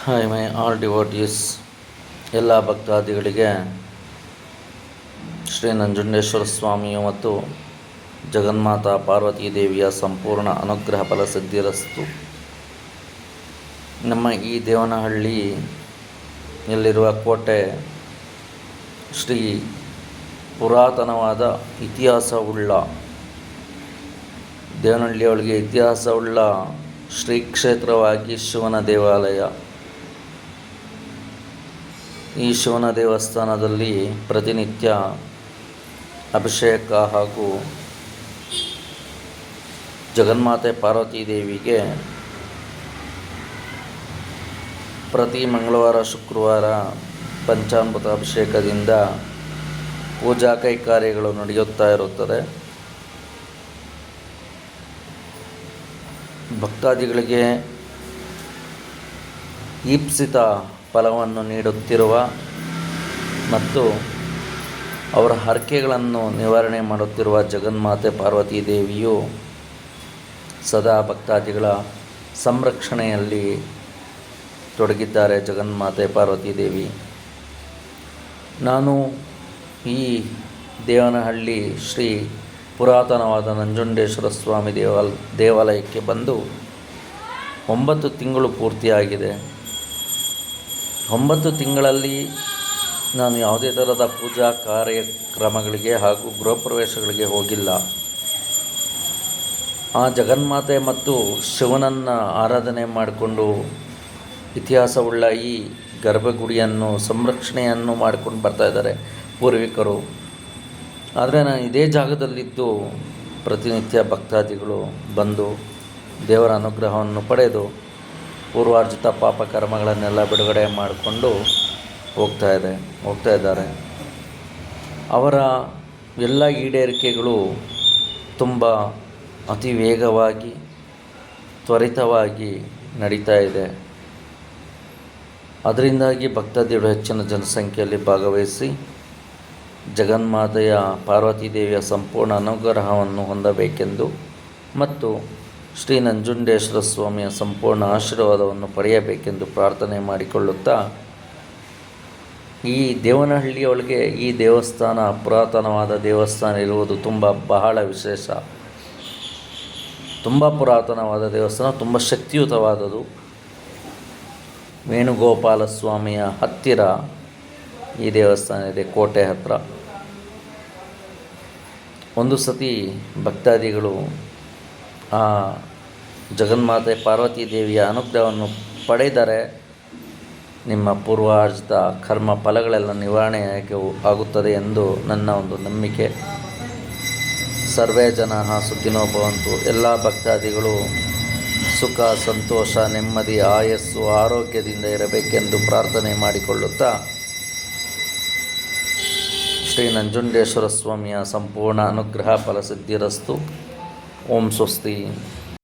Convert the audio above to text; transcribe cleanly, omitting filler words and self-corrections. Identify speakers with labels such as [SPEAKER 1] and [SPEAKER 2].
[SPEAKER 1] Hi my all devotees, ಎಲ್ಲ ಭಕ್ತಾದಿಗಳಿಗೆ ಶ್ರೀ ನಂಜುಂಡೇಶ್ವರ ಸ್ವಾಮಿಯು ಮತ್ತು ಜಗನ್ಮಾತಾ ಪಾರ್ವತೀ ದೇವಿಯ ಸಂಪೂರ್ಣ ಅನುಗ್ರಹ ಫಲಸಿದ್ಧಿರಸ್ತು. ನಮ್ಮ ಈ ದೇವನಹಳ್ಳಿಯಲ್ಲಿರುವ ಕೋಟೆ ಶ್ರೀ ಪುರಾತನವಾದ ಇತಿಹಾಸವುಳ್ಳ ದೇವನಹಳ್ಳಿಯೊಳಗೆ ಇತಿಹಾಸವುಳ್ಳ ಶ್ರೀ ಕ್ಷೇತ್ರವಾಗಿ ಶಿವನ ದೇವಾಲಯ. ಈ ಶಿವನ ದೇವಸ್ಥಾನದಲ್ಲಿ ಪ್ರತಿನಿತ್ಯ ಅಭಿಷೇಕ ಹಾಗೂ ಜಗನ್ಮಾತೆ ಪಾರ್ವತೀ ದೇವಿಗೆ ಪ್ರತಿ ಮಂಗಳವಾರ ಶುಕ್ರವಾರ ಪಂಚಾಮೃತ ಅಭಿಷೇಕದಿಂದ ಪೂಜಾ ಕೈಕಾರ್ಯಗಳು ನಡೆಯುತ್ತಾ ಇರುತ್ತದೆ. ಭಕ್ತಾದಿಗಳಿಗೆ ಈಪ್ಸಿತ ಫಲವನ್ನು ನೀಡುತ್ತಿರುವ ಮತ್ತು ಅವರ ಹರಕೆಗಳನ್ನು ನಿವಾರಣೆ ಮಾಡುತ್ತಿರುವ ಜಗನ್ಮಾತೆ ಪಾರ್ವತೀ ದೇವಿಯು ಸದಾ ಭಕ್ತಾದಿಗಳ ಸಂರಕ್ಷಣೆಯಲ್ಲಿ ತೊಡಗಿದ್ದಾರೆ. ಜಗನ್ಮಾತೆ ಪಾರ್ವತೀ ದೇವಿ, ನಾನು ಈ ದೇವನಹಳ್ಳಿ ಶ್ರೀ ಪುರಾತನವಾದ ನಂಜುಂಡೇಶ್ವರ ಸ್ವಾಮಿ ದೇವಾಲಯಕ್ಕೆ ಬಂದು 9 ತಿಂಗಳು ಪೂರ್ತಿಯಾಗಿದೆ. 9 ತಿಂಗಳಲ್ಲಿ ನಾನು ಯಾವುದೇ ಥರದ ಪೂಜಾ ಕಾರ್ಯಕ್ರಮಗಳಿಗೆ ಹಾಗೂ ಗೃಹಪ್ರವೇಶಗಳಿಗೆ ಹೋಗಿಲ್ಲ. ಆ ಜಗನ್ಮಾತೆ ಮತ್ತು ಶಿವನನ್ನು ಆರಾಧನೆ ಮಾಡಿಕೊಂಡು ಇತಿಹಾಸವುಳ್ಳ ಈ ಗರ್ಭಗುಡಿಯನ್ನು ಸಂರಕ್ಷಣೆಯನ್ನು ಮಾಡಿಕೊಂಡು ಬರ್ತಾಯಿದ್ದಾರೆ ಪೂರ್ವಿಕರು. ಆದರೆ ನಾನು ಇದೇ ಜಾಗದಲ್ಲಿದ್ದು ಪ್ರತಿನಿತ್ಯ ಭಕ್ತಾದಿಗಳು ಬಂದು ದೇವರ ಅನುಗ್ರಹವನ್ನು ಪಡೆದು ಪೂರ್ವಾರ್ಜಿತ ಪಾಪ ಕರ್ಮಗಳನ್ನೆಲ್ಲ ಬಿಡುಗಡೆ ಮಾಡಿಕೊಂಡು ಹೋಗ್ತಾ ಇದ್ದಾರೆ. ಅವರ ಎಲ್ಲ ಈಡೇರಿಕೆಗಳು ತುಂಬ ಅತಿ ವೇಗವಾಗಿ ತ್ವರಿತವಾಗಿ ನಡೀತಾ ಇದೆ. ಅದರಿಂದಾಗಿ ಭಕ್ತಾದಿಗಳು ಹೆಚ್ಚಿನ ಜನಸಂಖ್ಯೆಯಲ್ಲಿ ಭಾಗವಹಿಸಿ ಜಗನ್ಮಾತೆಯ ಪಾರ್ವತೀ ದೇವಿಯ ಸಂಪೂರ್ಣ ಅನುಗ್ರಹವನ್ನು ಹೊಂದಬೇಕೆಂದು ಮತ್ತು ಶ್ರೀ ನಂಜುಂಡೇಶ್ವರ ಸ್ವಾಮಿಯ ಸಂಪೂರ್ಣ ಆಶೀರ್ವಾದವನ್ನು ಪಡೆಯಬೇಕೆಂದು ಪ್ರಾರ್ಥನೆ ಮಾಡಿಕೊಳ್ಳುತ್ತಾ, ಈ ದೇವನಹಳ್ಳಿಯೊಳಗೆ ಈ ದೇವಸ್ಥಾನ ಪುರಾತನವಾದ ದೇವಸ್ಥಾನ ಇರುವುದು ಬಹಳ ವಿಶೇಷ. ತುಂಬ ಪುರಾತನವಾದ ದೇವಸ್ಥಾನ, ತುಂಬ ಶಕ್ತಿಯುತವಾದದು. ವೇಣುಗೋಪಾಲ ಸ್ವಾಮಿಯ ಹತ್ತಿರ ಈ ದೇವಸ್ಥಾನ ಇದೆ, ಕೋಟೆ ಹತ್ತಿರ. ಒಂದು ಸತಿ ಭಕ್ತಾದಿಗಳು ಆ ಜಗನ್ಮಾತೆ ಪಾರ್ವತೀ ದೇವಿಯ ಅನುಗ್ರಹವನ್ನು ಪಡೆದರೆ ನಿಮ್ಮ ಪೂರ್ವಾರ್ಜಿತ ಕರ್ಮ ಫಲಗಳೆಲ್ಲ ನಿವಾರಣೆ ಆಗುತ್ತದೆ ಎಂದು ನನ್ನ ಒಂದು ನಂಬಿಕೆ. ಸರ್ವೇ ಜನಾಃ ಸುಖಿನೋ ಭವಂತು. ಎಲ್ಲ ಭಕ್ತಾದಿಗಳು ಸುಖ, ಸಂತೋಷ, ನೆಮ್ಮದಿ, ಆಯಸ್ಸು, ಆರೋಗ್ಯದಿಂದ ಇರಬೇಕೆಂದು ಪ್ರಾರ್ಥನೆ ಮಾಡಿಕೊಳ್ಳುತ್ತಾ ಶ್ರೀ ನಂಜುಂಡೇಶ್ವರ ಸ್ವಾಮಿಯ ಸಂಪೂರ್ಣ ಅನುಗ್ರಹ ಫಲಸಿದ್ಧಿರಸ್ತು. ಓಂ ಸ್ವಸ್ತಿ.